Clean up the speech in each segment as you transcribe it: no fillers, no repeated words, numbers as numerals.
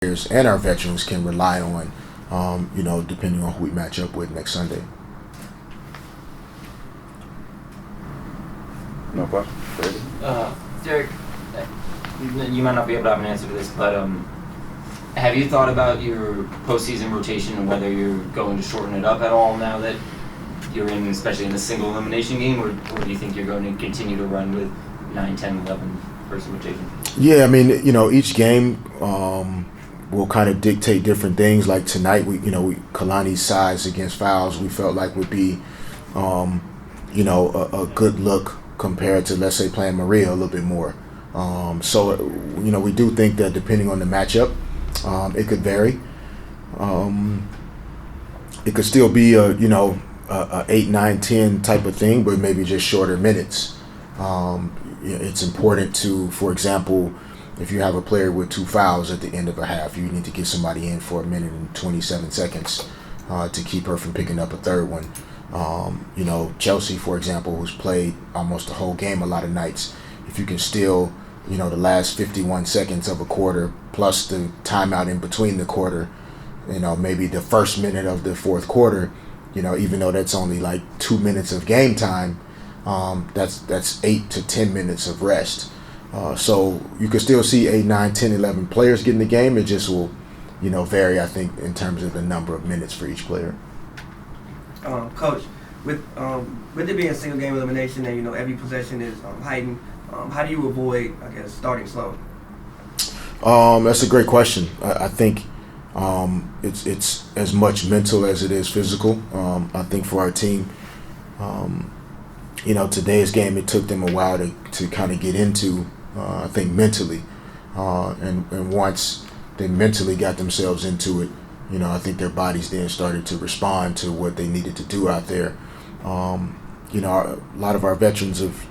players and our veterans can rely on, depending on who we match up with next Sunday. No question. Derek, you might not be able to have an answer to this, but have you thought about your postseason rotation and whether you're going to shorten it up at all now that you're in, especially in a single elimination game, or do you think you're going to continue to run with 9, 10, 11 person rotation? Yeah, I mean, each game will kind of dictate different things. Like tonight, Kalani's size against fouls we felt like would be, a good look compared to, let's say, playing Maria a little bit more. So we do think that depending on the matchup, it could vary. It could still be a 8, 9, 10 type of thing, but maybe just shorter minutes. It's important to, for example, if you have a player with 2 fouls at the end of a half, you need to get somebody in for 1 minute and 27 seconds to keep her from picking up a third one. Chelsea, for example, who's played almost the whole game a lot of nights, if you can still, the last 51 seconds of a quarter plus the timeout in between the quarter, maybe the first minute of the fourth quarter, even though that's only like 2 minutes of game time, that's 8 to 10 minutes of rest. So you can still see 8, 9, 10, 11 players get in the game. It just will, vary, I think, in terms of the number of minutes for each player. Coach, with it being a single game elimination and every possession is heightened, how do you avoid, I guess, starting slow? That's a great question. I think it's as much mental as it is physical. I think for our team, today's game, it took them a while to kind of get into, I think, mentally. And once they mentally got themselves into it, I think their bodies then started to respond to what they needed to do out there. A lot of our veterans have,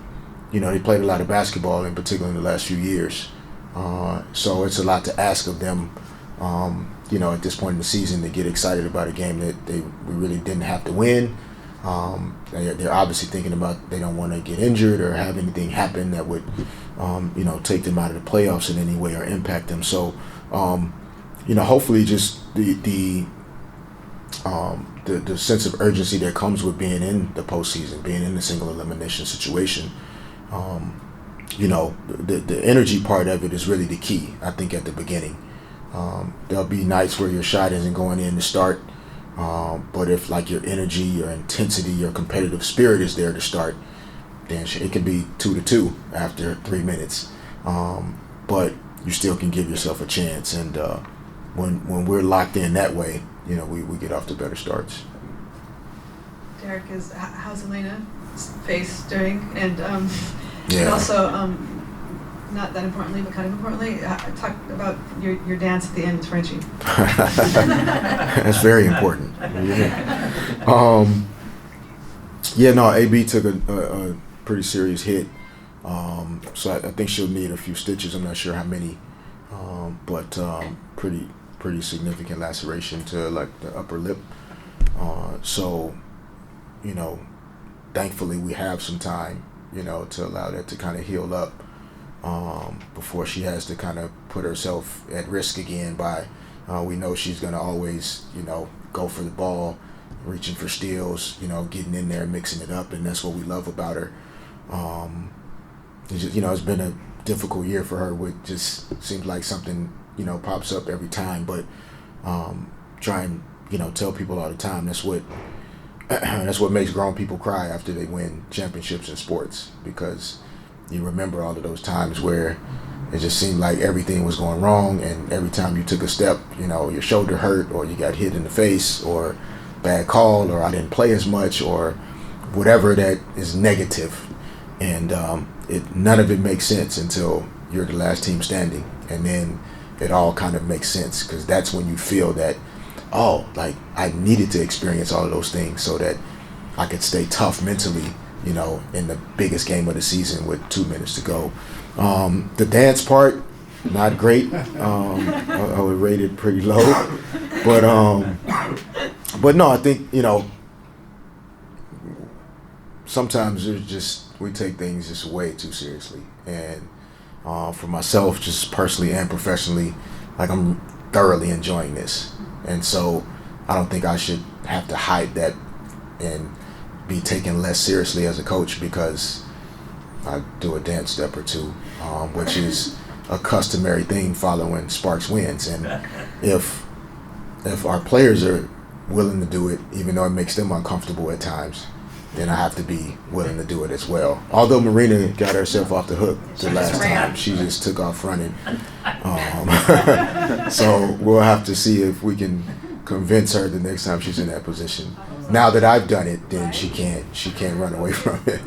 they played a lot of basketball, in particular in the last few years. So it's a lot to ask of them, at this point in the season, to get excited about a game that we really didn't have to win. They're obviously thinking about they don't want to get injured or have anything happen that would, take them out of the playoffs in any way or impact them. So, hopefully just the sense of urgency that comes with being in the postseason, being in the single elimination situation, the energy part of it is really the key, I think, at the beginning. There'll be nights where your shot isn't going in to start, but if like your energy, your intensity, your competitive spirit is there to start, then it can be 2-2 after 3 minutes. But you still can give yourself a chance, and when we're locked in that way, we get off to better starts. Derek, how's Elena's face doing? And Yeah. also, not that importantly, but kind of importantly, talk about your dance at the end with Frenchie. That's very important. AB took a pretty serious hit, so I think she'll need a few stitches. I'm not sure how many, but pretty significant laceration to like the upper lip. So, thankfully we have some time, to allow that to kind of heal up before she has to kind of put herself at risk again by, we know she's going to always, go for the ball, reaching for steals, getting in there, mixing it up, and that's what we love about her. It's just, it's been a difficult year for her, which just seems like something, pops up every time, but try and, tell people all the time that's what makes grown people cry after they win championships in sports, because you remember all of those times where it just seemed like everything was going wrong, and every time you took a step, your shoulder hurt, or you got hit in the face, or bad call, or I didn't play as much, or whatever that is negative. And none of it makes sense until you're the last team standing, and then it all kind of makes sense, because that's when you feel that, I needed to experience all of those things so that I could stay tough mentally, in the biggest game of the season with 2 minutes to go. The dance part, not great. I would rate it pretty low, but no, I think, sometimes we take things just way too seriously. And for myself, just personally and professionally, like I'm thoroughly enjoying this. And so I don't think I should have to hide that and be taken less seriously as a coach because I do a dance step or two, which is a customary thing following Sparks wins. And if our players are willing to do it, even though it makes them uncomfortable at times, then I have to be willing to do it as well. Although Marina got herself off the hook the last time, she just took off running. So we'll have to see if we can convince her the next time she's in that position. Now that I've done it, then she can't run away from it.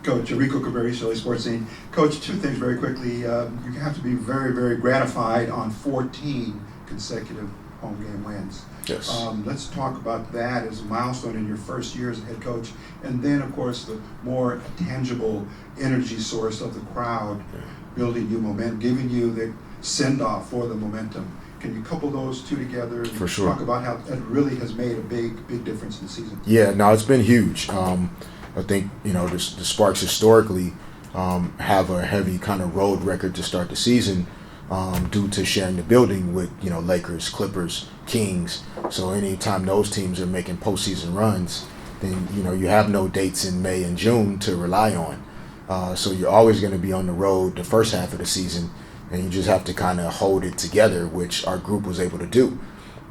Coach Rico Cabrera, Philly Sports Scene. Coach, two things very quickly. You have to be very, very gratified on 14 consecutive home game wins. Yes. Let's talk about that as a milestone in your first year as a head coach. And then, of course, the more tangible energy source of the crowd building you momentum, giving you the send-off for the momentum. Can you couple those two together and For sure. talk about how that really has made a big, big difference in the season? Yeah, no, it's been huge. I think, the Sparks historically have a heavy kind of road record to start the season due to sharing the building with, Lakers, Clippers, Kings. So anytime those teams are making postseason runs, then, you have no dates in May and June to rely on. So you're always going to be on the road the first half of the season, and you just have to kind of hold it together, which our group was able to do.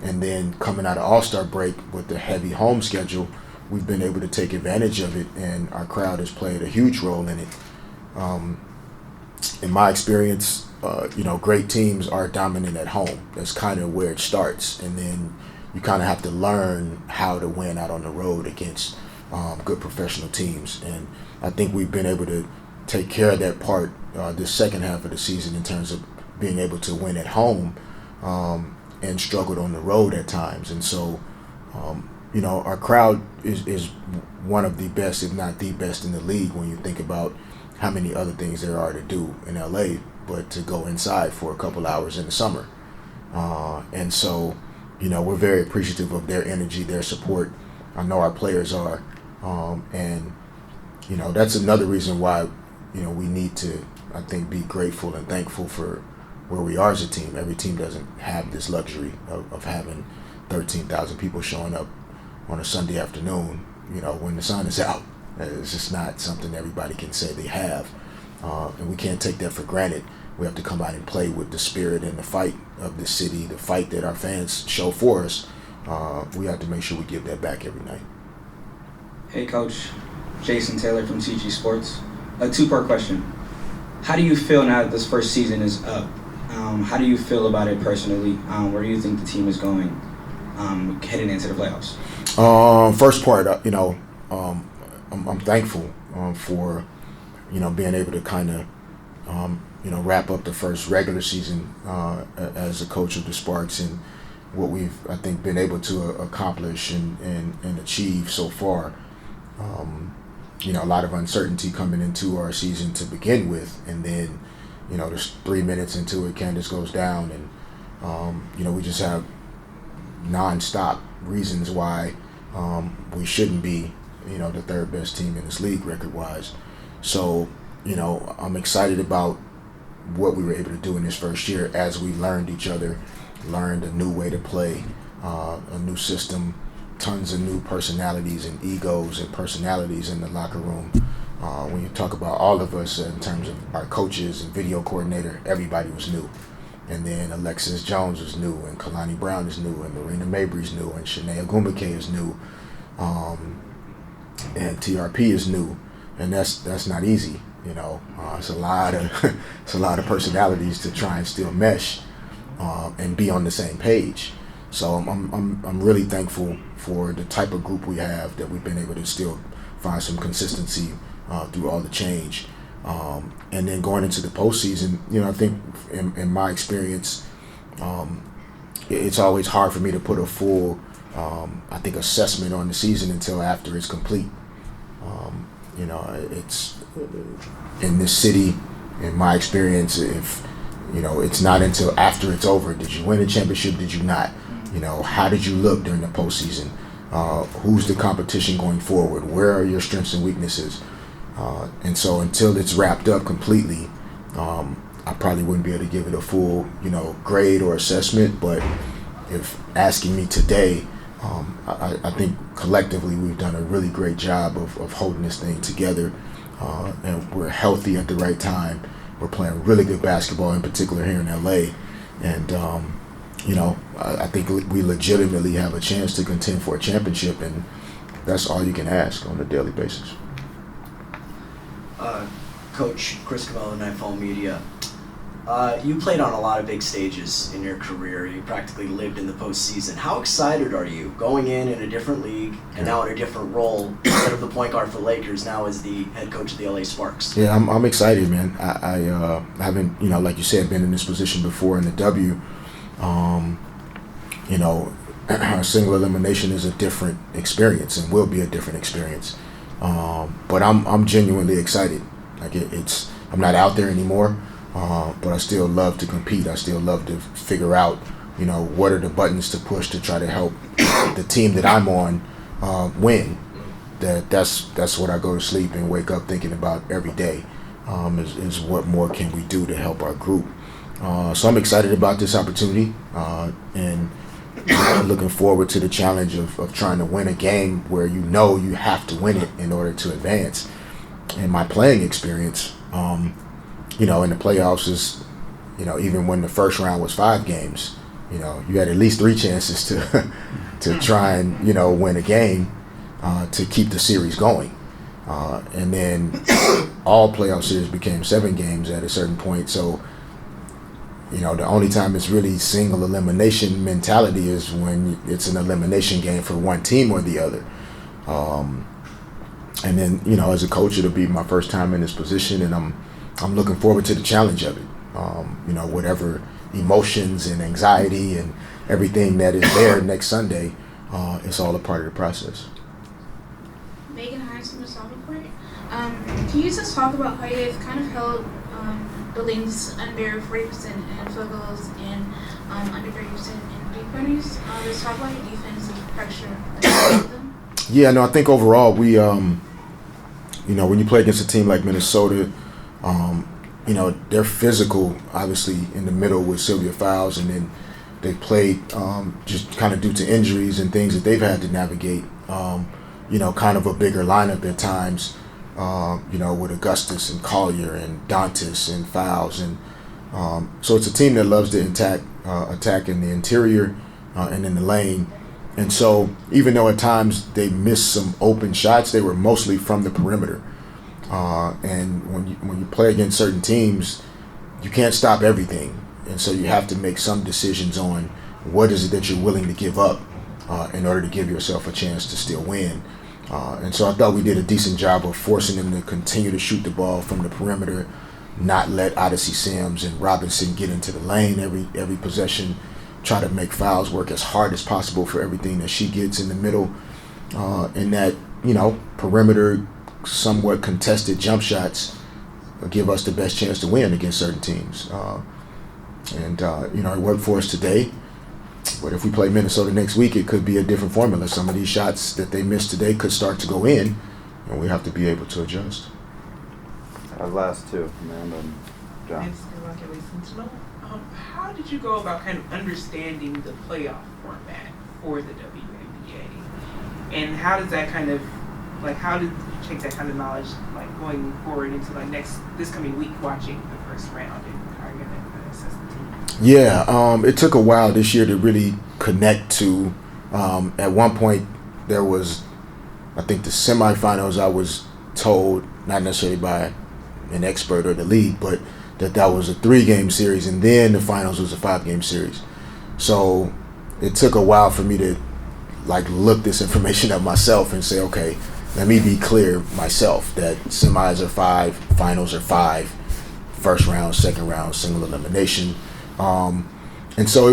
And then coming out of All-Star break with the heavy home schedule, we've been able to take advantage of it, and our crowd has played a huge role in it. In my experience, great teams are dominant at home. That's kind of where it starts, and then you kind of have to learn how to win out on the road against good professional teams. And I think we've been able to take care of that part this second half of the season in terms of being able to win at home and struggled on the road at times. And so, our crowd is one of the best, if not the best in the league when you think about how many other things there are to do in LA, but to go inside for a couple hours in the summer. And so, we're very appreciative of their energy, their support. I know our players are. And, that's another reason why, we need to, I think, be grateful and thankful for where we are as a team. Every team doesn't have this luxury of having 13,000 people showing up on a Sunday afternoon, when the sun is out. It's just not something everybody can say they have. And we can't take that for granted. We have to come out and play with the spirit and the fight of the city, the fight that our fans show for us. We have to make sure we give that back every night. Hey, Coach. Jason Taylor from CG Sports. A two-part question. How do you feel now that this first season is up? How do you feel about it personally? Where do you think the team is going heading into the playoffs? First part, I'm thankful for, being able to kind of, wrap up the first regular season as a coach of the Sparks and what we've, I think, been able to accomplish and achieve so far. A lot of uncertainty coming into our season to begin with, and then, there's 3 minutes into it, Candace goes down, and, we just have nonstop reasons why we shouldn't be, the third best team in this league record-wise. So, I'm excited about what we were able to do in this first year as we learned each other, learned a new way to play, a new system, tons of new personalities and egos and personalities in the locker room. When you talk about all of us in terms of our coaches and video coordinator, everybody was new. And then Alexis Jones was new, and Kalani Brown is new, and Marina Mabry's new, and Shanae Agumbake is new, and TRP is new, and that's not easy. It's a lot of personalities to try and still mesh and be on the same page. So I'm really thankful for the type of group we have, that we've been able to still find some consistency through all the change. And then going into the postseason, I think in my experience, it's always hard for me to put a full, assessment on the season until after it's complete. It's in this city, in my experience, if it's not until after it's over. Did you win a championship? Did you not? How did you look during the postseason? Who's the competition going forward? Where are your strengths and weaknesses? And so until it's wrapped up completely, I probably wouldn't be able to give it a full, grade or assessment. But if asking me today, I think collectively we've done a really great job of holding this thing together, and we're healthy at the right time. We're playing really good basketball, in particular here in LA, and I think we legitimately have a chance to contend for a championship, and that's all you can ask on a daily basis. Coach Chris Camello, Nightfall Media. You played on a lot of big stages in your career. You practically lived in the postseason. How excited are you going in a different league and now in a different role instead of the point guard for Lakers, now as the head coach of the LA Sparks? Yeah, I'm excited, man. I haven't, like you said, been in this position before in the W. Single elimination is a different experience and will be a different experience. But I'm genuinely excited. Like I'm not out there anymore. But I still love to compete. I still love to figure out, what are the buttons to push to try to help the team that I'm on win. That's what I go to sleep and wake up thinking about every day. Is what more can we do to help our group? So I'm excited about this opportunity, and looking forward to the challenge of trying to win a game where you have to win it in order to advance. And my playing experience, in the playoffs is, even when the first round was 5 games, you had at least 3 chances to try and, win a game to keep the series going. And then all playoff series became 7 games at a certain point. So, the only time it's really single elimination mentality is when it's an elimination game for one team or the other. And then, as a coach, it'll be my first time in this position, and I'm looking forward to the challenge of it. Whatever emotions and anxiety and everything that is there next Sunday, it's all a part of the process. Megan Hines from the South Report. Can you just talk about how you've kind of held the Lynx under 40% in field goals and under 30% in three-pointers? Just talk about your defensive pressure against them. Yeah, no, I think overall we, when you play against a team like Minnesota, they're physical, obviously, in the middle with Sylvia Fowles, and then they played just kind of due to injuries and things that they've had to navigate, kind of a bigger lineup at times, with Augustus and Collier and Dantas and Fowles. And so it's a team that loves to attack in the interior and in the lane. And so even though at times they missed some open shots, they were mostly from the perimeter. And when you play against certain teams, you can't stop everything. And so you have to make some decisions on what is it that you're willing to give up in order to give yourself a chance to still win. And so I thought we did a decent job of forcing them to continue to shoot the ball from the perimeter, not let Odyssey Sims and Robinson get into the lane every possession, try to make Fowles work as hard as possible for everything that she gets in the middle. And that, perimeter, somewhat contested jump shots give us the best chance to win against certain teams. It worked for us today. But if we play Minnesota next week, it could be a different formula. Some of these shots that they missed today could start to go in, and we have to be able to adjust. Last two, Amanda and John. How did you go about kind of understanding the playoff format for the WNBA? And how does that kind of, how did you take that kind of knowledge, going forward into this coming week, watching the first round, and how are you going to assess the team? Yeah, it took a while this year to really connect to. At one point, there was, I think, the semifinals. I was told, not necessarily by an expert or the league, but that was a 3-game series, and then the finals was a 5-game series. So it took a while for me to look this information up myself and say, okay, let me be clear myself that semis are 5, finals are 5, first round, second round, single elimination. And so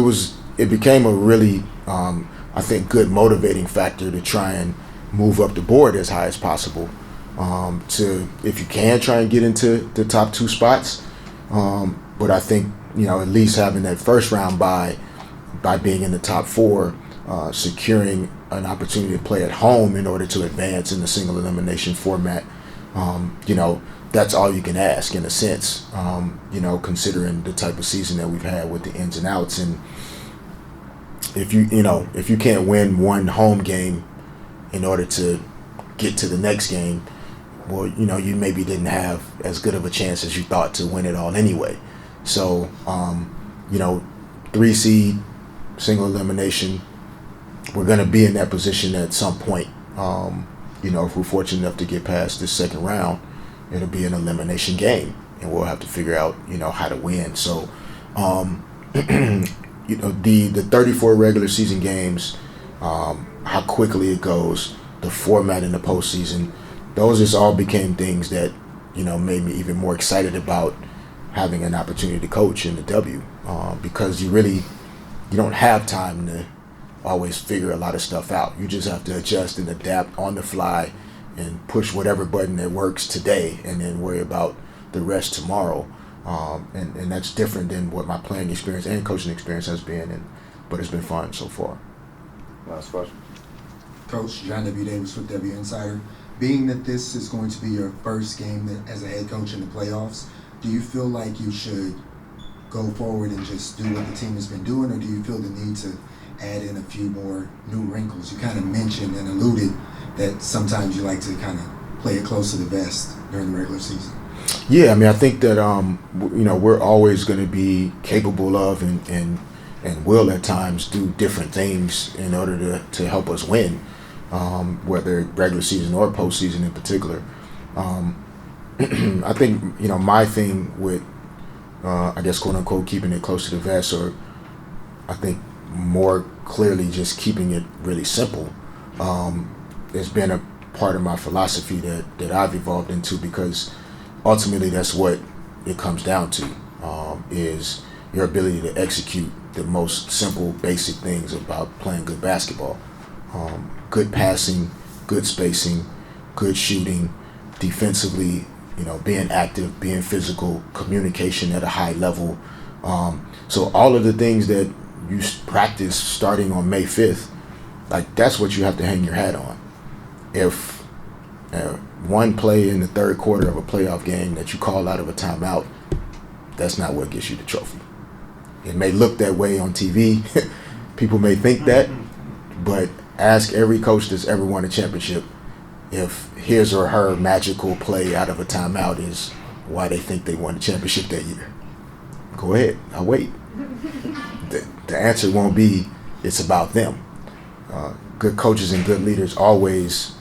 it became a really, I think, good motivating factor to try and move up the board as high as possible. To, if you can, try and get into the top 2 spots. But I think, at least having that first round by being in the top 4, securing an opportunity to play at home in order to advance in the single elimination format, that's all you can ask in a sense, considering the type of season that we've had with the ins and outs. And if you can't win one home game in order to get to the next game, well, you maybe didn't have as good of a chance as you thought to win it all anyway. So, 3 seed, single elimination, we're going to be in that position at some point. If we're fortunate enough to get past this second round, it'll be an elimination game, and we'll have to figure out, how to win. So, the 34 regular season games, how quickly it goes, the format in the postseason, those just all became things that, made me even more excited about having an opportunity to coach in the W, because you don't have time to always figure a lot of stuff out. You just have to adjust and adapt on the fly and push whatever button that works today and then worry about the rest tomorrow. And that's different than what my playing experience and coaching experience has been, but it's been fun so far. Last question. Coach John W. Davis with W Insider. Being that this is going to be your first game as a head coach in the playoffs, do you feel like you should go forward and just do what the team has been doing, or do you feel the need to add in a few more new wrinkles? You kind of mentioned and alluded that sometimes you like to kind of play it close to the vest during the regular season. Yeah, I think that we're always going to be capable of and will at times do different things in order to help us win, whether regular season or postseason in particular. I think my thing with I guess quote unquote keeping it close to the vest, or I think more clearly just keeping it really simple, has been a part of my philosophy that I've evolved into, because ultimately that's what it comes down to, is your ability to execute the most simple, basic things about playing good basketball. Good passing, good spacing, good shooting, defensively, being active, being physical, communication at a high level. So all of the things that you practice starting on May 5th, like that's what you have to hang your hat on. If one play in the third quarter of a playoff game that you call out of a timeout, that's not what gets you the trophy. It may look that way on TV. People may think that, but ask every coach that's ever won a championship if his or her magical play out of a timeout is why they think they won the championship that year. Go ahead, I'll wait. The answer won't be it's about them. Good coaches and good leaders always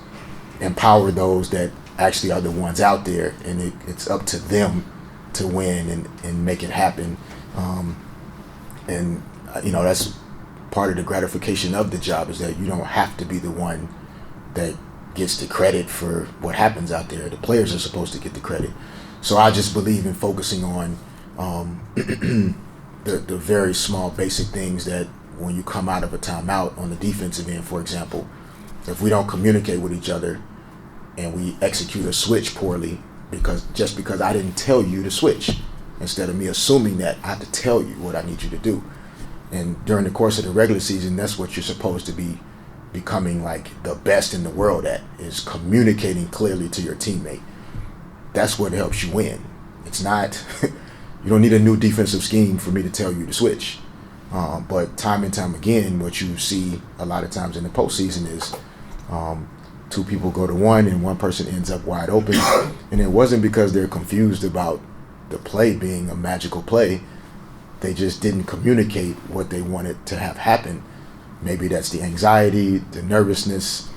empower those that actually are the ones out there, and it's up to them to win and make it happen. That's part of the gratification of the job, is that you don't have to be the one that gets the credit for what happens out there. The players are supposed to get the credit. So I just believe in focusing on the very small basic things that when you come out of a timeout on the defensive end, for example, if we don't communicate with each other and we execute a switch poorly because I didn't tell you to switch, instead of me assuming that I have to tell you what I need you to do. And during the course of the regular season, that's what you're supposed to be becoming like the best in the world at, is communicating clearly to your teammate. That's what helps you win. It's not, you don't need a new defensive scheme for me to tell you to switch. But time and time again, what you see a lot of times in the postseason is two people go to one and one person ends up wide open. And it wasn't because they're confused about the play being a magical play. They just didn't communicate what they wanted to have happen. Maybe that's the anxiety, the nervousness.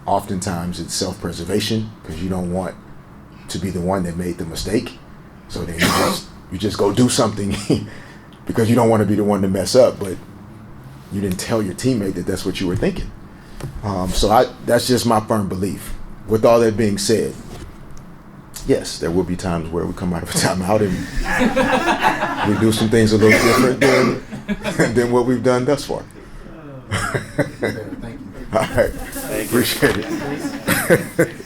Oftentimes it's self-preservation, because you don't want to be the one that made the mistake. So then you just go do something because you don't want to be the one to mess up, but you didn't tell your teammate that that's what you were thinking. That's just my firm belief. With all that being said, yes, there will be times where we come out of a timeout and we do some things a little different than what we've done thus far. Thank you. All right. Thank you. Appreciate it.